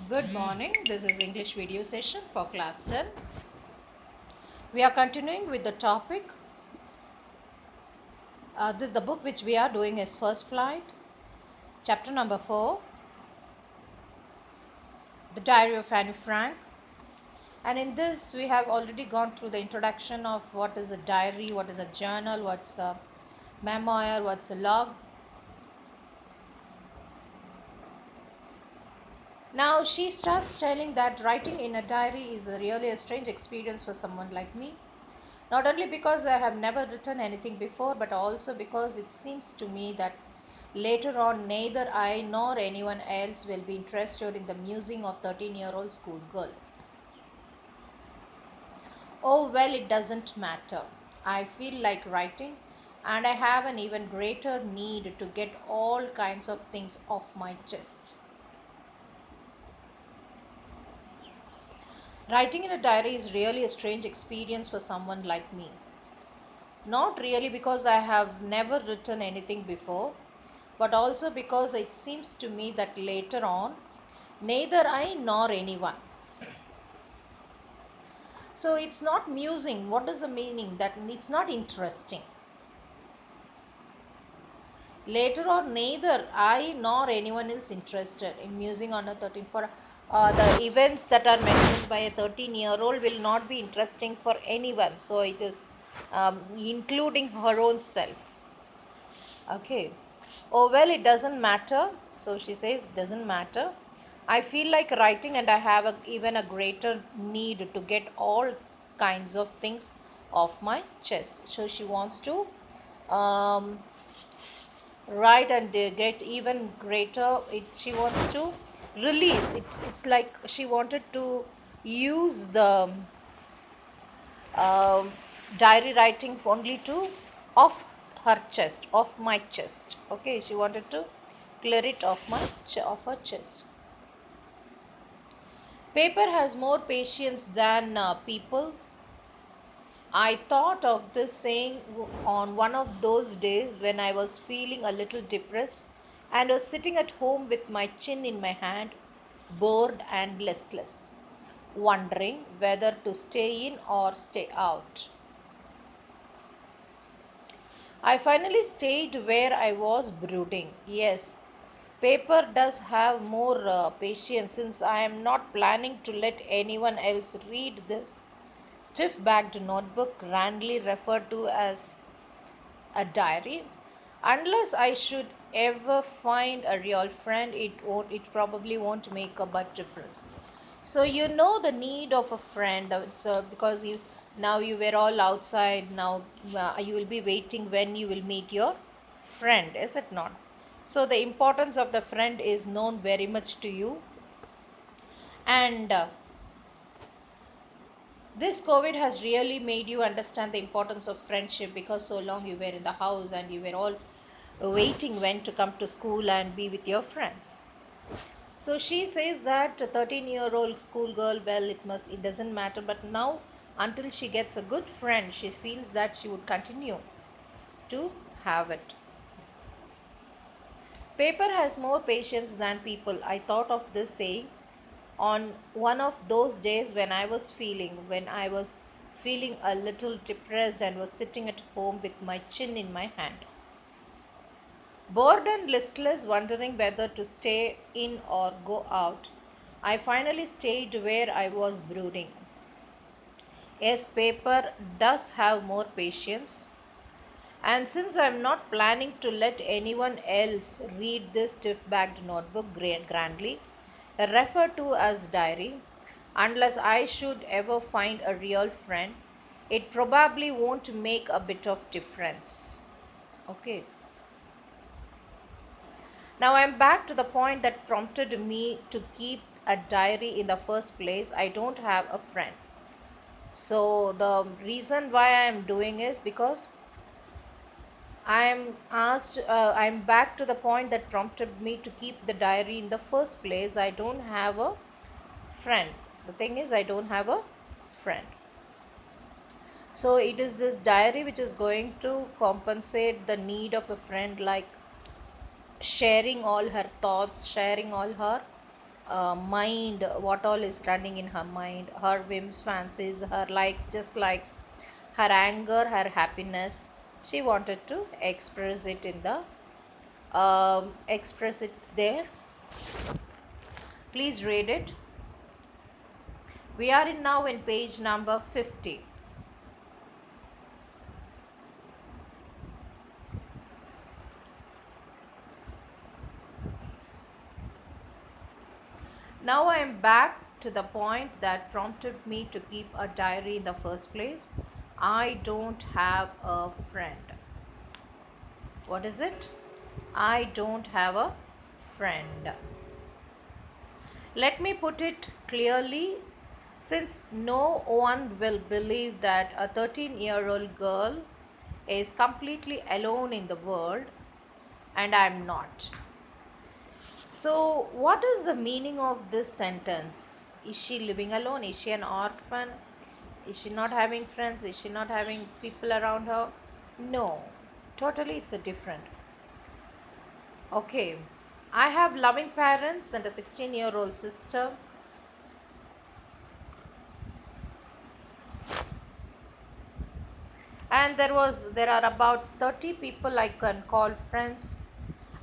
Good morning. This is English video session for class 10. We are continuing with the topic. This the book which we are doing is First Flight, chapter number 4, The Diary of Anne Frank. And in this, we have already gone through the introduction of what is a diary, what is a journal, what's a memoir, what's a log. Now she starts telling that writing in a diary is really a strange experience for someone like me. Not only because I have never written anything before, but also because it seems to me that later on neither I nor anyone else will be interested in the musing of 13-year-old schoolgirl. Oh, well, it doesn't matter. I feel like writing, and I have an even greater need to get all kinds of things off my chest. Writing in a diary is really a strange experience for someone like me. Not really because I have never written anything before, but also because it seems to me that later on, neither I nor anyone. So it's not musing. What is the meaning? That it's not interesting. Later on, neither I nor anyone is interested in musing on a 13 for the events that are mentioned by a 13-year-old will not be interesting for anyone. So it is including her own self. Okay. Oh, well, it doesn't matter. So she says, it doesn't matter. I feel like writing, and I have even a greater need to get all kinds of things off my chest. So she wants to um, write and get even greater. She wants to release. It's like she wanted to use the um, diary writing only to off her chest, off my chest. Okay, she wanted to clear it off her chest. Paper has more patience than people. I thought of this saying on one of those days when I was feeling a little depressed and was sitting at home with my chin in my hand, bored and listless, wondering whether to stay in or stay out. I finally stayed where I was brooding. Yes, paper does have more patience since I am not planning to let anyone else read this stiff backed notebook grandly referred to as a diary. Unless I should ever find a real friend, it probably won't make a but difference. So you know the need of a friend. It's because you now you were all outside. Now you will be waiting when you will meet your friend, is it not? So the importance of the friend is known very much to you, and this COVID has really made you understand the importance of friendship because so long you were in the house and you were all waiting when to come to school and be with your friends. So she says that a 13-year-old schoolgirl, well, it doesn't matter, but now until she gets a good friend, she feels that she would continue to have it. Paper has more patience than people. I thought of this saying on one of those days when I was feeling a little depressed and was sitting at home with my chin in my hand. Bored and listless, wondering whether to stay in or go out, I finally stayed where I was brooding. Yes, paper does have more patience. And since I'm not planning to let anyone else read this stiff backed notebook grandly, referred to as diary, unless I should ever find a real friend, it probably won't make a bit of difference. Okay. Now I'm back to the point that prompted me to keep a diary in the first place. I don't have a friend. So the reason why I'm doing is because I'm back to the point that prompted me to keep the diary in the first place. I don't have a friend. The thing is, I don't have a friend. So it is this diary which is going to compensate the need of a friend, like sharing all her thoughts, sharing all her mind, what all is running in her mind, her whims, fancies, her likes, dislikes, her anger, her happiness. She wanted to express it there. Please read it. We are in now in page number 50. Now I am back to the point that prompted me to keep a diary in the first place. I don't have a friend. What is it? I don't have a friend. Let me put it clearly, since no one will believe that a 13-year-old girl is completely alone in the world, and I am not. So, what is the meaning of this sentence? Is she living alone? Is she an orphan? Is she not having friends? Is she not having people around her? No, totally it's a different. Okay, I have loving parents and a 16-year-old sister. And there are about 30 people I can call friends.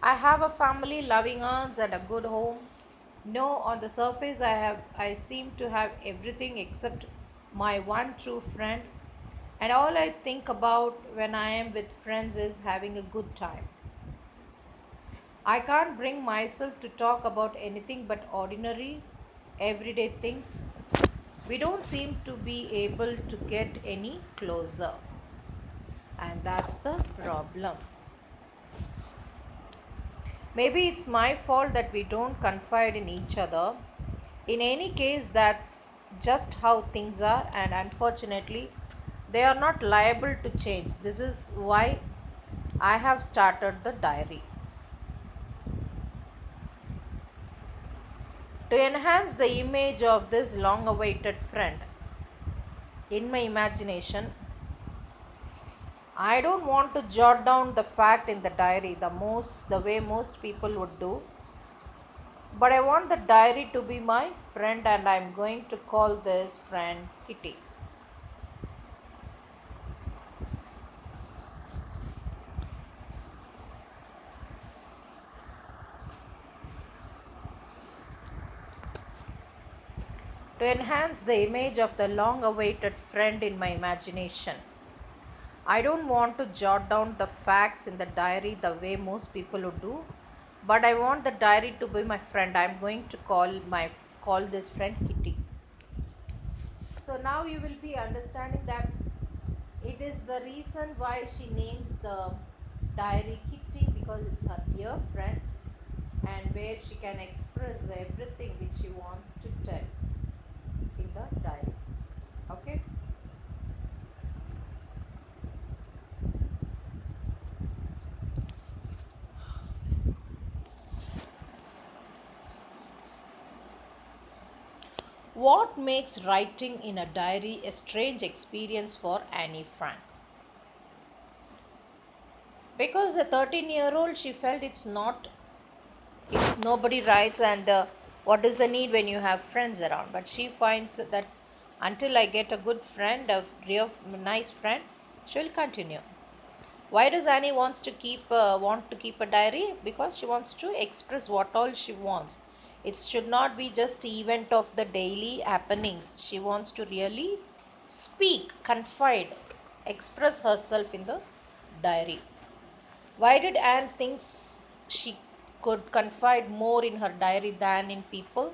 I have a family, loving aunts, and a good home. No, on the surface I seem to have everything except my one true friend, and all I think about when I am with friends is having a good time. I can't bring myself to talk about anything but ordinary, everyday things. We don't seem to be able to get any closer, and that's the problem. Maybe it's my fault that we don't confide in each other. In any case, that's just how things are, and unfortunately, they are not liable to change. This is why I have started the diary. To enhance the image of this long awaited friend in my imagination, I don't want to jot down the fact in the diary the way most people would do, but I want the diary to be my friend, and I'm going to call this friend Kitty. To enhance the image of the long awaited friend in my imagination, I don't want to jot down the facts in the diary the way most people would do, but I want the diary to be my friend. I'm going to call this friend Kitty. So now you will be understanding that it is the reason why she names the diary Kitty, because it's her dear friend and where she can express everything which she wants to tell in the diary. Okay. What makes writing in a diary a strange experience for Annie Frank? Because a 13-year-old, she felt it's nobody writes, and what is the need when you have friends around? But she finds that until I get a good friend, a real nice friend, she will continue. Why does Annie want to keep a diary? Because she wants to express what all she wants. It should not be just event of the daily happenings. She wants to really speak, confide, express herself in the diary. Why did Anne think she could confide more in her diary than in people?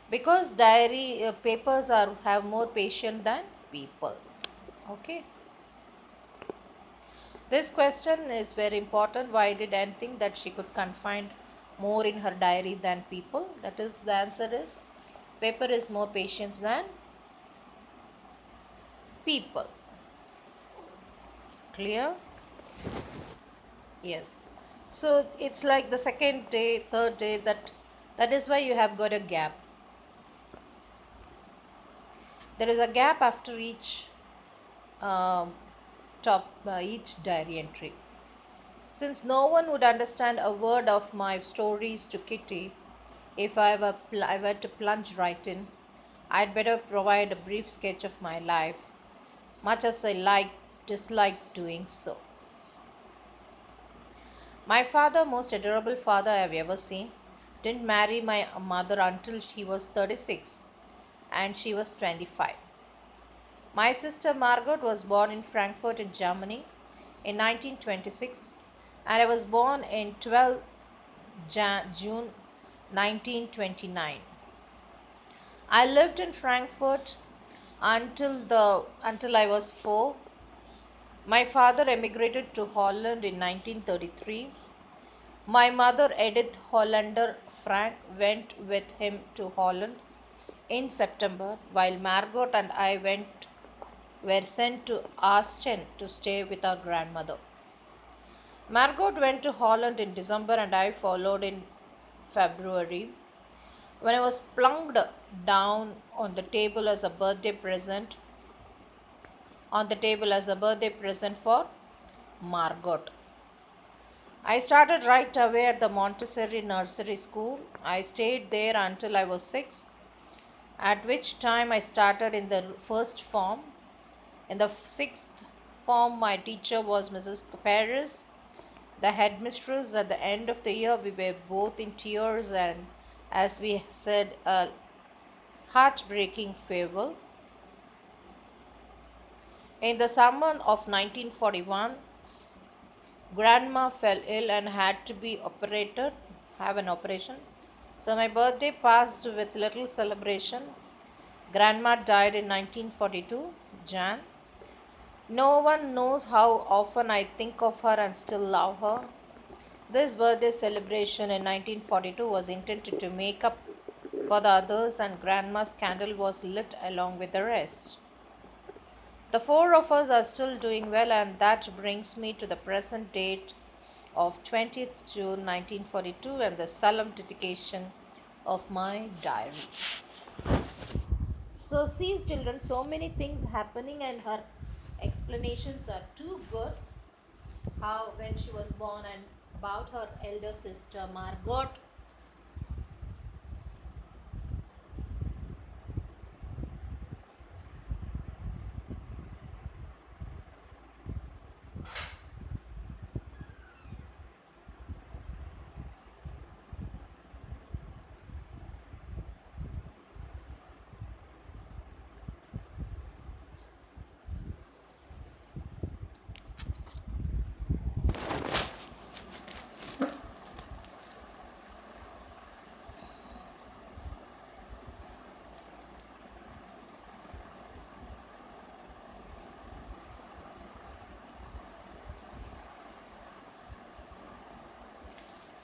Because diary papers are have more patience than people. Okay. This question is very important. Why did Anne think that she could confide more in her diary than people? That is, the answer is paper is more patient than people. Clear? Yes. So it's like the second day, third day, that is why you have got a gap. There is a gap after um, each diary entry. Since no one would understand a word of my stories to Kitty, If I were to plunge right in, I'd better provide a brief sketch of my life, much as I dislike doing so. My father, most adorable father I have ever seen, didn't marry my mother until he was 36 and she was 25. My sister Margot was born in Frankfurt in Germany in 1926 and I was born in 12th June 1929. I lived in Frankfurt until I was 4. My father emigrated to Holland in 1933. My mother, Edith Hollander Frank, went with him to Holland in September, while Margot and I were sent to Aachen to stay with our grandmother. Margot went to Holland in December and I followed in February. When I was plunked down on the table as a birthday present for Margot. I started right away at the Montessori Nursery School. I stayed there until I was 6, at which time I started in the first form. In the sixth form, my teacher was Mrs. Paris, the headmistress. At the end of the year, we were both in tears and, as we said, a heartbreaking farewell. In the summer of 1941, grandma fell ill and had to have an operation. So my birthday passed with little celebration. Grandma died in 1942, Jan. No one knows how often I think of her and still love her. This birthday celebration in 1942 was intended to make up for the others, and Grandma's candle was lit along with the rest. The four of us are still doing well, and that brings me to the present date of 20th June 1942 and the solemn dedication of my diary. So, see, children, so many things happening, and her explanations are too good. How, when she was born, and about her elder sister Margot.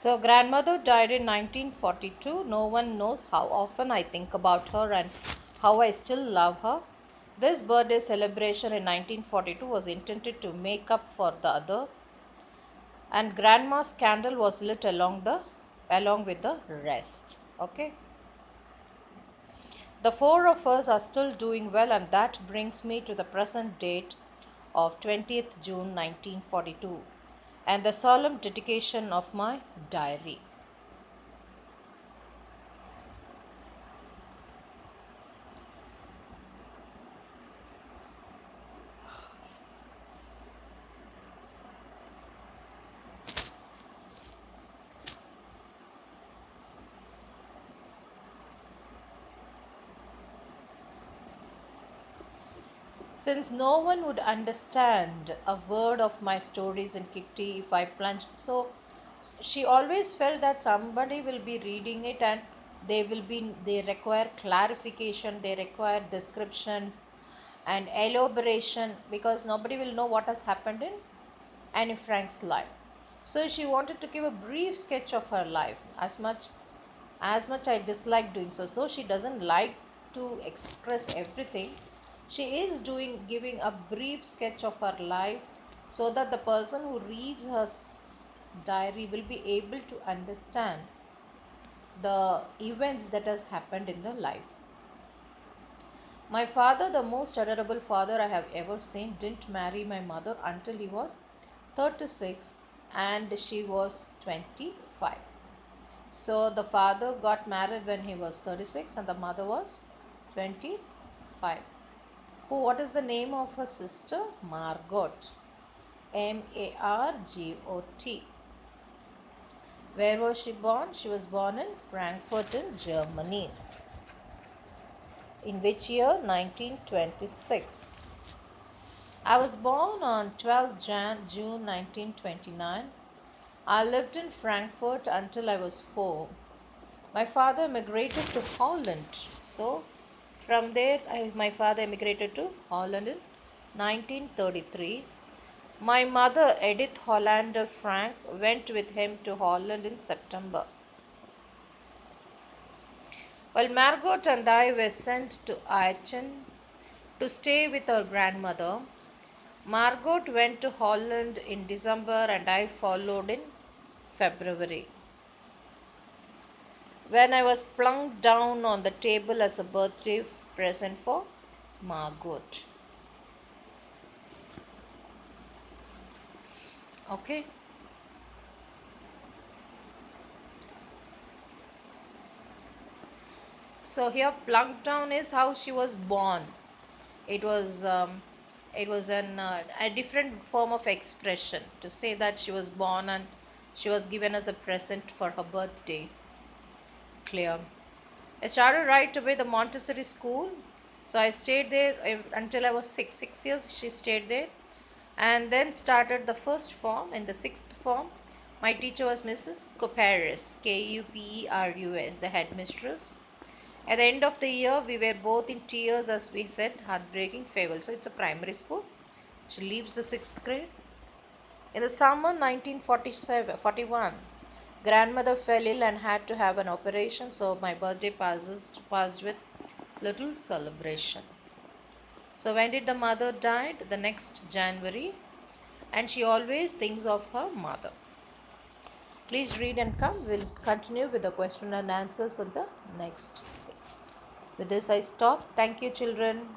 So, grandmother died in 1942. No one knows how often I think about her and how I still love her. This birthday celebration in 1942 was intended to make up for the other, and grandma's candle was lit along with the rest. Okay. The four of us are still doing well, and that brings me to the present date of 20th June 1942 and the solemn dedication of my diary. Since no one would understand a word of my stories in Kitty if I plunged, so she always felt that somebody will be reading it and they require clarification, they require description and elaboration, because nobody will know what has happened in Anne Frank's life. So she wanted to give a brief sketch of her life. As much I dislike doing so. Though she doesn't like to express everything, she is giving a brief sketch of her life so that the person who reads her diary will be able to understand the events that has happened in the life. My father, the most adorable father I have ever seen, didn't marry my mother until he was 36 and she was 25. So the father got married when he was 36 and the mother was 25. What is the name of her sister? Margot. Margot. Where was she born? She was born in Frankfurt in Germany. In which year? 1926. I was born on 12th June 1929. I lived in Frankfurt until I was 4. My father immigrated to Holland. So, from there, my father immigrated to Holland in 1933. My mother, Edith Hollander Frank, went with him to Holland in September. While Margot and I were sent to Aachen to stay with our grandmother, Margot went to Holland in December and I followed in February. When I was plunked down on the table as a birthday present for Margot. Okay. So here plunked down is how she was born. It was a different form of expression to say that she was born and she was given as a present for her birthday. Clear. I started right away the Montessori school. So I stayed there until I was 6 years. She stayed there, and then started the first form. In the sixth form, my teacher was Mrs. Kuperus, Kuperus, the headmistress. At the end of the year, we were both in tears as we said heartbreaking farewell. So it's a primary school. She leaves the sixth grade. In the summer 1941, grandmother fell ill and had to have an operation, so my birthday passed with little celebration. So when did the mother died? The next January, and she always thinks of her mother. Please read and come. We'll continue with the question and answers on the next day. With this I stop. Thank you, children.